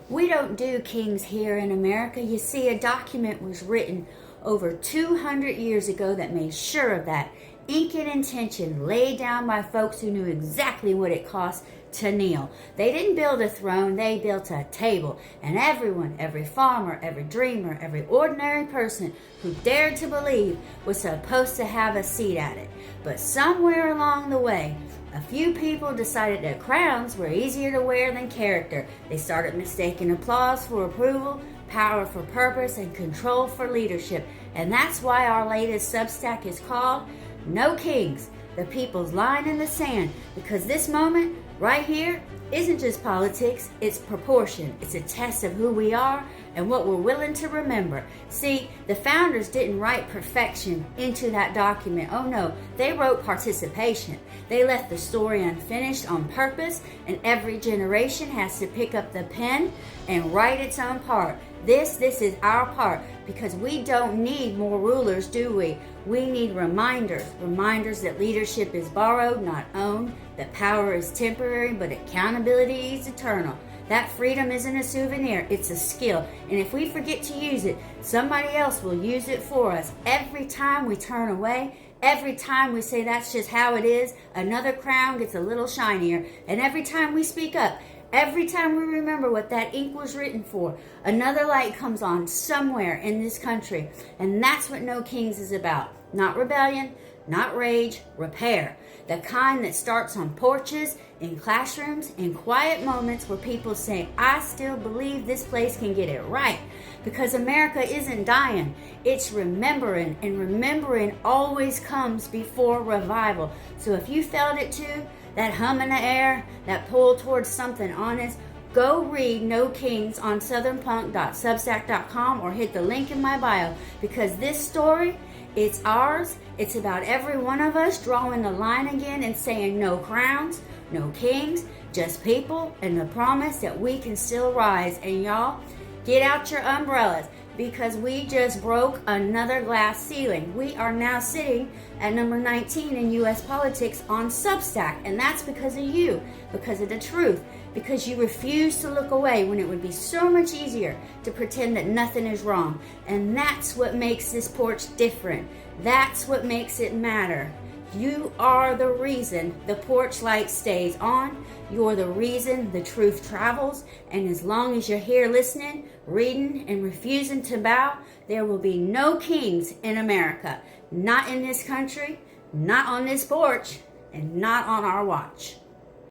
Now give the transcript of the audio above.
We don't do kings here in America. You see, a document was written over 200 years ago that made sure of that. Ink and intention laid down by folks who knew exactly what it cost to kneel. They didn't build a throne, they built a table. And everyone, every farmer, every dreamer, every ordinary person who dared to believe was supposed to have a seat at it. But somewhere along the way, a few people decided that crowns were easier to wear than character. They started mistaking applause for approval, power for purpose, and control for leadership. And that's why our latest Substack is called No Kings, the People's Line in the Sand. Because this moment right here isn't just politics, it's proportion. It's a test of who we are and what we're willing to remember. See, the founders didn't write perfection into that document. Oh no, they wrote participation. They left the story unfinished on purpose, and every generation has to pick up the pen and write its own part. This is our part, because we don't need more rulers, do we? We need reminders that leadership is borrowed, not owned, that power is temporary, but accountability is eternal. That freedom isn't a souvenir, it's a skill. And if we forget to use it, somebody else will use it for us. Every time we turn away, every time we say that's just how it is, another crown gets a little shinier. And every time we speak up, every time we remember what that ink was written for, another light comes on somewhere in this country. And that's what No Kings is about. Not rebellion, not rage, repair. The kind that starts on porches, in classrooms, in quiet moments where people say, I still believe this place can get it right. Because America isn't dying, it's remembering. And remembering always comes before revival. So if you felt it too, that hum in the air, that pull towards something honest, go read No Kings on southernpunk.substack.com or hit the link in my bio, because this story, it's ours. It's about every one of us drawing the line again and saying no crowns, no kings, just people, and the promise that we can still rise. And y'all, get out your umbrellas, because we just broke another glass ceiling. We are now sitting at number 19 in U.S. politics on Substack, and that's because of you, because of the truth, because you refuse to look away when it would be so much easier to pretend that nothing is wrong. And that's what makes this porch different. That's what makes it matter. You are the reason the porch light stays on. You're the reason the truth travels. And as long as you're here listening, reading, and refusing to bow, there will be no kings in America. Not in this country, not on this porch, and not on our watch.